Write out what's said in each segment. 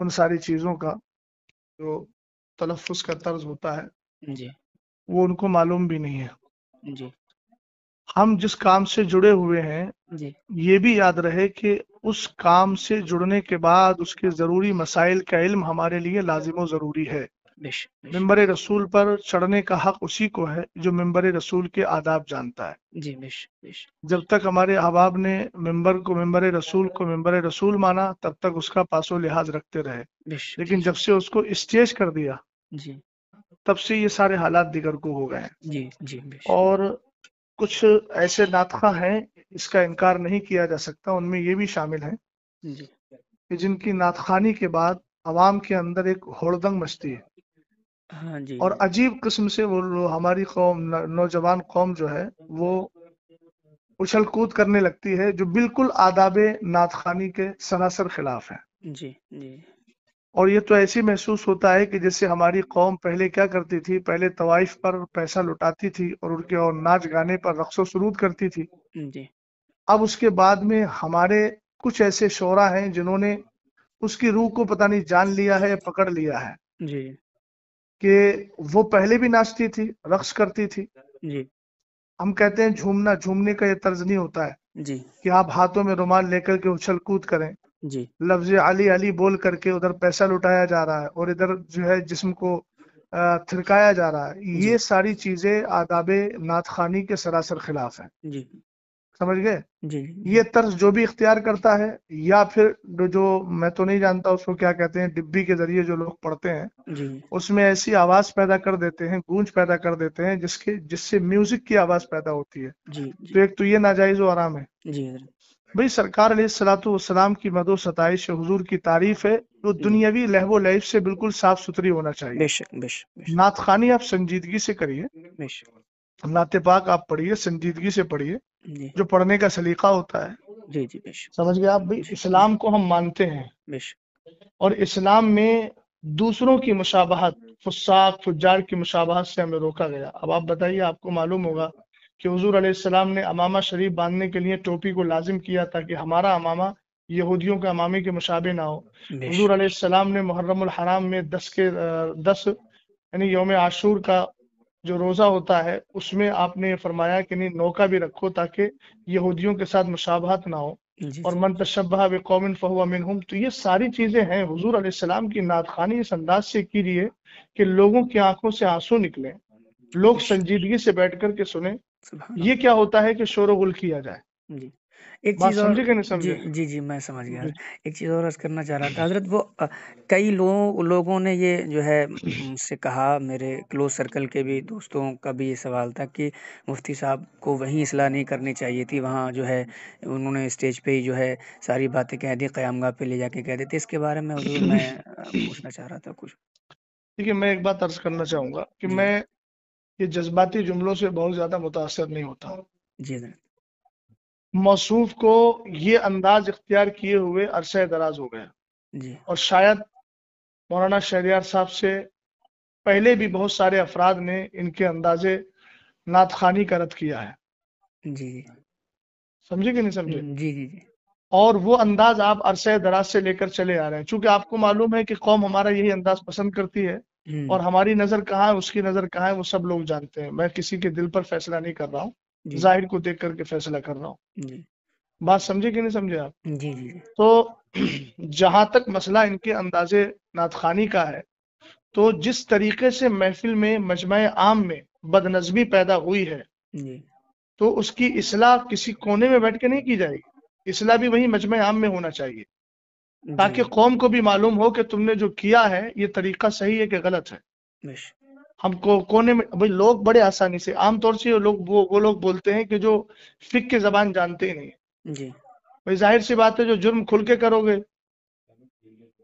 ان ساری چیزوں کا جو تلفظ کا طرز ہوتا ہے جی وہ ان کو معلوم بھی نہیں ہے۔ جی ہم جس کام سے جڑے ہوئے ہیں جی یہ بھی یاد رہے کہ اس کام سے جڑنے کے بعد اس کے ضروری مسائل کا علم ہمارے لیے لازم و ضروری ہے۔ بیش بیش ممبر رسول پر چڑھنے کا حق اسی کو ہے جو ممبر رسول کے آداب جانتا ہے۔ جی بیش بیش جب تک ہمارے احباب نے ممبر رسول مانا تب تک اس کا پاس و لحاظ رکھتے رہے، بیش لیکن جب سے اس کو اسٹیج کر دیا جی تب سے یہ سارے حالات دیگر کو ہو گئے ہیں۔ جی جی بیش اور کچھ ایسے ناطخہ ہیں اس کا انکار نہیں کیا جا سکتا، ان میں یہ بھی شامل ہیں جی کہ جن کی نعت خوانی کے بعد عوام کے اندر ایک ہوڑدنگ مچتی ہے، ہاں جی اور عجیب قسم سے وہ ہماری قوم نوجوان قوم جو ہے وہ اچھل کود کرنے لگتی ہے جو بالکل آداب نعت خوانی کے سراسر خلاف ہے۔ جی جی اور یہ تو ایسی محسوس ہوتا ہے کہ جیسے ہماری قوم پہلے کیا کرتی تھی، پہلے طوائف پر پیسہ لٹاتی تھی اور ان کے اور ناچ گانے پر رقص و سرود کرتی تھی۔ جی اب اس کے بعد میں ہمارے کچھ ایسے شعراء ہیں جنہوں نے اس کی روح کو پتہ نہیں جان لیا ہے یا پکڑ لیا ہے جی کہ وہ پہلے بھی ناچتی تھی، رقص کرتی تھی۔ جی ہم کہتے ہیں جھومنا، جھومنے کا یہ طرز نہیں ہوتا ہے جی کہ آپ ہاتھوں میں رومال لے کر کے اچھل کود کریں، جی لفظ علی علی بول کر کے ادھر پیسہ لٹایا جا رہا ہے اور ادھر جو ہے جسم کو تھرکایا جا رہا ہے۔ جی یہ ساری چیزیں آداب نعت خوانی کے سراسر خلاف ہیں، جی سمجھ گئے؟ جی یہ طرز جو بھی اختیار کرتا ہے یا پھر جو میں تو نہیں جانتا اس کو کیا کہتے ہیں، ڈبی کے ذریعے جو لوگ پڑھتے ہیں جی اس میں ایسی آواز پیدا کر دیتے ہیں، گونج پیدا کر دیتے ہیں جس سے میوزک کی آواز پیدا ہوتی ہے، جی تو ایک تو یہ ناجائز و حرام ہے۔ جی حضرت بھئی سرکار علیہ الصلوۃ والسلام کی مدح و ستائش، حضور کی تعریف ہے تو جی دنیاوی لہو و لعب سے بالکل صاف ستھری ہونا چاہیے۔ بے شک بے شک بے شک نعت خوانی آپ سنجیدگی سے کریے، بے شک نعت پاک آپ پڑھیے، سنجیدگی سے پڑھیے، جی جو پڑھنے کا سلیقہ ہوتا ہے۔ جی جی بے شک سمجھ گئے آپ؟ بھئی جی اسلام کو ہم مانتے ہیں بے شک اور اسلام میں دوسروں کی مشابہت، فساق فجار کی مشابہت سے ہمیں روکا گیا۔ اب آپ بتائیے، آپ کو معلوم ہوگا کہ حضور علیہ السلام نے امامہ شریف باندھنے کے لیے ٹوپی کو لازم کیا تاکہ ہمارا امامہ یہودیوں کے امامے کے مشابہ نہ ہو۔ بے حضور شک علیہ السلام نے محرم الحرام میں 10 یعنی یوم عاشور کا جو روزہ ہوتا ہے اس میں آپ نے یہ فرمایا کہ نہیں، نوکا بھی رکھو تاکہ یہودیوں کے ساتھ مشابہت نہ ہو، جی اور جی من تشبہ بقوم فہو منہم۔ تو یہ ساری چیزیں ہیں حضور علیہ السلام کی نعت خوانی اس انداز سے کی رہی ہے کہ لوگوں کی آنکھوں سے آنسو نکلیں، لوگ بے شک سنجیدگی سے بیٹھ کر کے سنیں۔ سبحان یہ اللہ کیا ہوتا ہے کہ شور و غل کیا جائے۔ جی ایک بات چیز اور سمجھے کہ نہیں جی سمجھے؟ جی جی میں سمجھ گیا جی ایک چیز اور عرض کرنا چاہ رہا تھا حضرت وہ کئی لوگوں نے یہ جو ہے مجھ سے کہا، میرے کلوز سرکل کے بھی دوستوں کا بھی یہ سوال تھا کہ مفتی صاحب کو وہیں اصلاح نہیں کرنی چاہیے تھی، وہاں جو ہے انہوں نے اسٹیج پہ ہی جو ہے ساری باتیں کہہ دی، قیام گاہ پہ لے جا کے کہہ دیتے۔ اس کے بارے میں حضور میں پوچھنا چاہ رہا تھا کچھ۔ ٹھیک ہے، میں ایک بات عرض کرنا چاہوں گا کہ جی میں یہ جذباتی جملوں سے بہت زیادہ متاثر نہیں ہوتا ہوں۔ جی حضرت موصوف کو یہ انداز اختیار کیے ہوئے عرصہ دراز ہو گیا، جی اور شاید مولانا شہریار صاحب سے پہلے بھی بہت سارے افراد نے ان کے انداز نعت خوانی کا رد کیا ہے۔ جی سمجھے کہ نہیں سمجھے؟ جی جی جی اور وہ انداز آپ عرصہ دراز سے لے کر چلے آ رہے ہیں، چونکہ آپ کو معلوم ہے کہ قوم ہمارا یہی انداز پسند کرتی ہے، اور ہماری نظر کہاں ہے، اس کی نظر کہاں ہے، وہ سب لوگ جانتے ہیں۔ میں کسی کے دل پر فیصلہ نہیں کر رہا ہوں، جی ظاہر کو دیکھ کر کے فیصلہ کر رہا ہوں۔ جی بات سمجھے کہ نہیں سمجھے آپ؟ جی جی تو جہاں تک مسئلہ ان کے انداز نعت خوانی کا ہے، تو جس طریقے سے محفل میں، مجمع عام میں بد نظمی پیدا ہوئی ہے، جی تو اس کی اصلاح کسی کونے میں بیٹھ کے نہیں کی جائے گی، اصلاح بھی وہی مجمع عام میں ہونا چاہیے، جی تاکہ قوم کو بھی معلوم ہو کہ تم نے جو کیا ہے یہ طریقہ صحیح ہے کہ غلط ہے۔ بش ہم کو کونے میں بھائی لوگ بڑے آسانی سے، عام طور سے وہ لوگ بولتے ہیں کہ جو فقہ کی زبان جانتے ہی نہیں ہیں۔ جی بھائی ظاہر سی بات ہے، جو جرم کھل کے کرو گے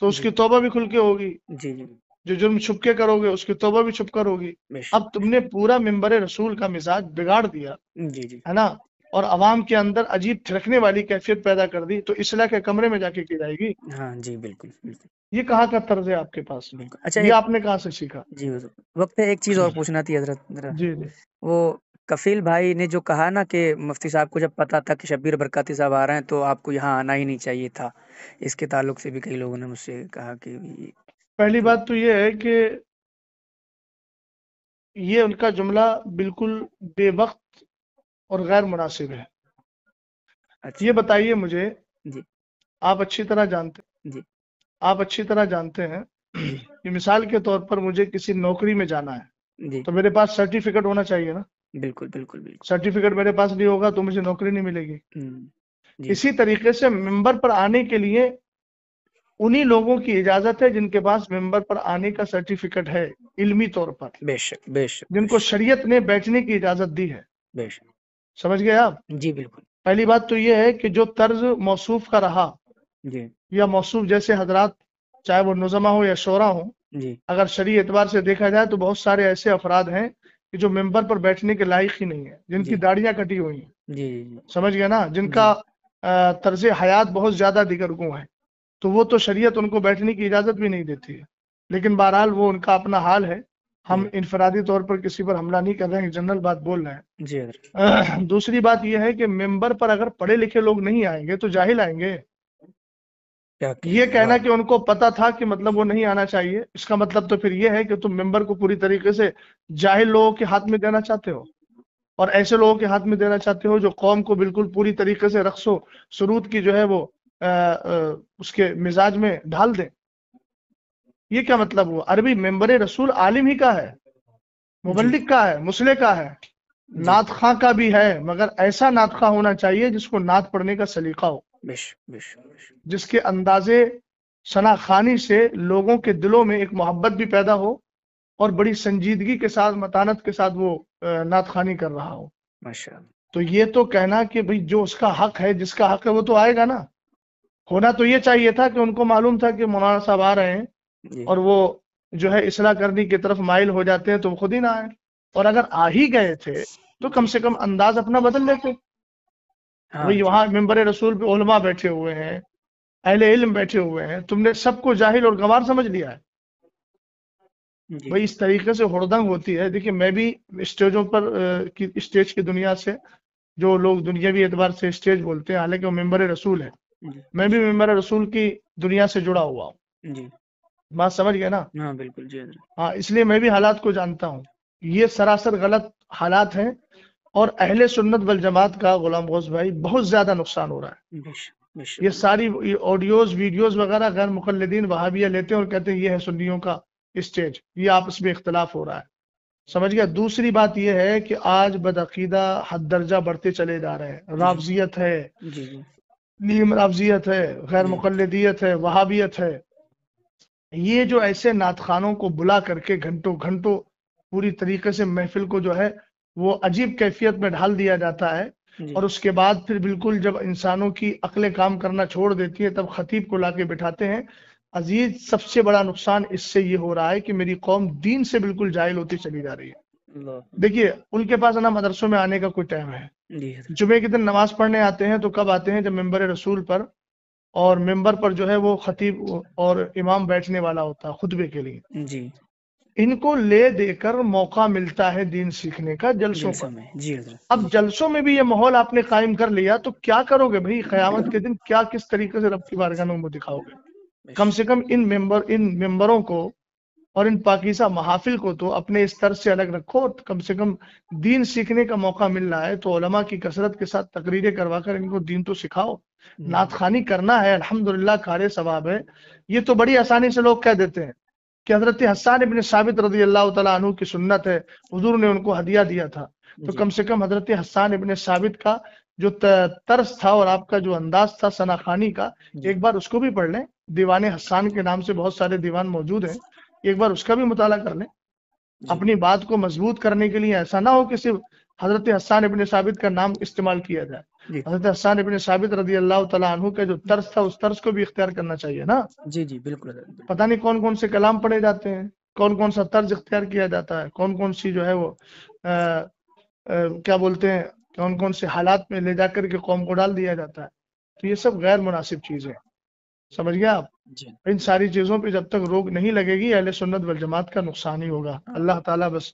تو اس جی کی توبہ بھی کھل کے ہوگی، جی جی جو جرم چھپ کے کرو گے اس کی توبہ بھی چھپ کر ہوگی۔ بش اب تم نے پورا ممبر رسول کا مزاج بگاڑ دیا جی جی ہے نا، اور عوام کے اندر عجیب تھرکنے والی کیفیت پیدا کر دی، تو اصلاح کے کمرے میں جا کے کی جائے گی؟ ہاں جی بالکل بالکل یہ کہاں کا طرز ہے آپ کے پاس؟ بالکل۔ اچھا یہ ایک آپ نے کہاں سے سیکھا؟ جی حضور وقت ہے، ایک چیز اور پوچھنا تھی حضرت ذرا، جی جی وہ کفیل بھائی نے جو کہا نا کہ مفتی صاحب کو جب پتا تھا کہ شبیر برکاتی صاحب آ رہے ہیں تو آپ کو یہاں آنا ہی نہیں چاہیے تھا، اس کے تعلق سے بھی کئی لوگوں نے مجھ سے کہا کہ پہلی بات تو یہ ہے کہ یہ ان کا جملہ بالکل بے وقت اور غیر مناسب ہے. اچھا یہ بتائیے مجھے، جی آپ اچھی طرح جانتے جی ہیں جی کہ مثال کے طور پر مجھے کسی نوکری میں جانا ہے جی تو میرے پاس سرٹیفکیٹ ہونا چاہیے نا. بالکل بالکل بالکل سرٹیفکیٹ میرے پاس نہیں ہوگا تو مجھے نوکری نہیں ملے گی. جی اسی طریقے سے ممبر پر آنے کے لیے انہی لوگوں کی اجازت ہے جن کے پاس ممبر پر آنے کا سرٹیفکیٹ ہے علمی طور پر، بے شک بے شک جن کو شریعت نے بیٹھنے کی اجازت دی ہے. بے شک سمجھ گئے آپ؟ جی بالکل پہلی بات تو یہ ہے کہ جو طرز موصوف کا رہا جی یا موصوف جیسے حضرات، چاہے وہ نظما ہو یا شورا ہو، جی اگر شرعی اعتبار سے دیکھا جائے تو بہت سارے ایسے افراد ہیں کہ جو ممبر پر بیٹھنے کے لائق ہی نہیں ہیں، جن کی جی داڑیاں کٹی ہوئی ہیں. جی سمجھ گئے نا؟ جن جی کا طرز حیات بہت زیادہ دیگرگوں ہے، تو وہ تو شریعت ان کو بیٹھنے کی اجازت بھی نہیں دیتی ہے. لیکن بہرحال وہ ان کا اپنا حال ہے. ہم جی انفرادی طور پر کسی پر حملہ نہیں کر رہے ہیں، جنرل بات بول رہے ہیں. جی حضرت دوسری بات یہ ہے کہ ممبر پر اگر پڑھے لکھے لوگ نہیں آئیں گے تو جاہل آئیں گے. کیا یہ کہنا ہے، کہنا واہ کہ ان کو پتا تھا کہ مطلب وہ نہیں آنا چاہیے، اس کا مطلب تو پھر یہ ہے کہ تم ممبر کو پوری طریقے سے جاہل لوگوں کے ہاتھ میں دینا چاہتے ہو، اور ایسے لوگوں کے ہاتھ میں دینا چاہتے ہو جو قوم کو بالکل پوری طریقے سے رقص و سرود کی جو ہے وہ اس کے مزاج میں ڈھال دیں. یہ کیا مطلب ہوا؟ عربی ممبر رسول عالم ہی کا ہے، جی مبلغ کا ہے، مسلح کا ہے، جی نعت خواں کا بھی ہے، مگر ایسا نعت خواں ہونا چاہیے جس کو نعت پڑھنے کا سلیقہ ہو، بش بش بش جس کے اندازے ثنا خوانی سے لوگوں کے دلوں میں ایک محبت بھی پیدا ہو اور بڑی سنجیدگی کے ساتھ، متانت کے ساتھ وہ نعت خوانی کر رہا ہو. ماشاء اللہ تو یہ تو کہنا کہ بھئی جو اس کا حق ہے، جس کا حق ہے وہ تو آئے گا نا. ہونا تو یہ چاہیے تھا کہ ان کو معلوم تھا کہ مولانا صاحب آ رہے ہیں جی اور وہ جو ہے اصلاح کرنے کی طرف مائل ہو جاتے ہیں تو وہ خود ہی نہ آئے. اور اگر آ ہی گئے تھے تو کم سے کم انداز اپنا بدل لیتے. ہاں بھئی جی وہاں ممبر رسول پہ علماء بیٹھے ہوئے ہیں، اہل علم بیٹھے ہوئے ہیں، تم نے سب کو جاہل اور گنوار سمجھ لیا ہے. جی بھئی اس طریقے سے ہڑدنگ ہوتی ہے. دیکھیے میں بھی اسٹیجوں پر اسٹیج کی دنیا سے، جو لوگ دنیاوی اعتبار سے اسٹیج بولتے ہیں حالانکہ وہ ممبر رسول ہے، جی میں بھی ممبر رسول کی دنیا سے جڑا ہوا ہوں. جی بات سمجھ گئے نا؟ ہاں بالکل جی حضرت ہاں، اس لیے میں بھی حالات کو جانتا ہوں. یہ سراسر غلط حالات ہیں اور اہل سنت والجماعت کا غلام غوث بھائی بہت زیادہ نقصان ہو رہا ہے. بش بش یہ ساری آڈیوز ویڈیوز وغیرہ غیر مقلدین وہابیہ لیتے ہیں اور کہتے ہیں یہ ہے سنیوں کا اسٹیج، یہ آپس میں اختلاف ہو رہا ہے. سمجھ گیا؟ دوسری بات یہ ہے کہ آج بدعقیدہ حد درجہ بڑھتے چلے جا رہے ہیں. جی رافضیت ہے، جی جی نیم رافضیت ہے، غیر جی مقلدیت ہے، وہابیت ہے. یہ جو ایسے نعت خوانوں کو بلا کر کے گھنٹوں گھنٹوں پوری طریقے سے محفل کو جو ہے وہ عجیب کیفیت میں ڈھال دیا جاتا ہے، جی اور اس کے بعد پھر بالکل جب انسانوں کی عقلیں کام کرنا چھوڑ دیتی ہیں تب خطیب کو لا کے بٹھاتے ہیں. عزیز، سب سے بڑا نقصان اس سے یہ ہو رہا ہے کہ میری قوم دین سے بالکل جاہل ہوتی چلی جا رہی ہے. اللہ دیکھیے ان کے پاس نا مدرسوں میں آنے کا کوئی ٹائم ہے. جی حضرت جمعے کے دن نماز پڑھنے آتے ہیں تو کب آتے ہیں؟ جب ممبر رسول پر اور ممبر پر جو ہے وہ خطیب اور امام بیٹھنے والا ہوتا ہے خطبے کے لیے. جی ان کو لے دے کر موقع ملتا ہے دین سیکھنے کا جلسوں پر. جلسہ میں جی حضرت اب جی جلسوں میں بھی یہ ماحول آپ نے قائم کر لیا تو کیا کرو گے بھائی؟ قیامت کے دن کیا کس طریقے سے رب کی بارگاہ میں وہ دکھاؤ گے؟ کم بش سے کم ان ممبروں کو اور ان پاکیزہ محافل کو تو اپنے اس طرز سے الگ رکھو. کم سے کم دین سیکھنے کا موقع مل رہا ہے تو علماء کی کثرت کے ساتھ تقریریں کروا کر ان کو دین تو سکھاؤ. نعت خوانی کرنا ہے، الحمدللہ کار ثواب ہے. یہ تو بڑی آسانی سے لوگ کہہ دیتے ہیں کہ حضرت حسان ابن ثابت رضی اللہ تعالیٰ عنہ کی سنت ہے، حضور نے ان کو ہدیہ دیا تھا. تو جی کم سے کم حضرت حسان ابن ثابت کا جو طرز تھا اور آپ کا جو انداز تھا ثنا خوانی کا، جی ایک بار اس کو بھی پڑھ لیں. دیوان حسان کے نام سے بہت سارے دیوان موجود ہیں، ایک بار اس کا بھی مطالعہ کر لیں. جی اپنی بات کو مضبوط کرنے کے لیے ایسا نہ ہو کہ صرف حضرت حسان ابن ثابت کا نام استعمال کیا جائے. جی حضرت حسان ابن ثابت رضی اللہ تعالیٰ عنہ کا جو طرز تھا اس طرز کو بھی اختیار کرنا چاہیے نا. جی جی بالکل حضرت بالکل. پتہ نہیں کون کون سے کلام پڑھے جاتے ہیں، کون کون سا طرز اختیار کیا جاتا ہے، کون کون سی جو ہے وہ کیا بولتے ہیں، کون کون سے حالات میں لے جا کر کے قوم کو ڈال دیا جاتا ہے. تو یہ سب غیر مناسب چیزیں. سمجھ گیا آپ؟ جی ان ساری چیزوں پہ جب تک روک نہیں لگے گی اہل سنت والجماعت کا نقصان ہی ہوگا. اللہ تعالیٰ بس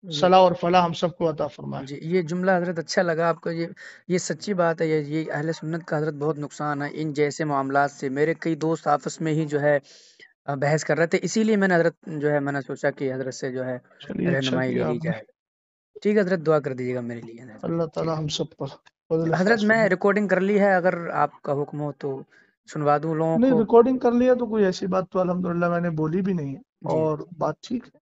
جی صلاح اور فلاح ہم سب کو عطا فرمائے. جی، یہ جملہ حضرت اچھا لگا آپ کو، یہ سچی بات ہے، یہ اہل سنت کا حضرت بہت نقصان ہے ان جیسے معاملات سے. میرے کئی دوست آپس میں ہی جو ہے بحث کر رہے تھے، اسی لیے میں نے حضرت جو ہے میں نے سوچا کہ حضرت سے جو ہے چلیے اچھا رہنمائی لے کیا لی آپ نے. جائے. ٹھیک ہے حضرت، دعا کر دیجیے گا میرے لیے. اللہ ٹھیک تعالی ہم سب پر فضل ہے حضرت، خاص میں فرمائے. ریکارڈنگ کر لی ہے، اگر آپ کا حکم ہو تو سنوا دوں لوگوں نہیں کو. ریکارڈنگ کر لیا تو کوئی ایسی بات تو الحمدللہ میں نے بولی بھی نہیں ہے جی اور بات ٹھیک ہے.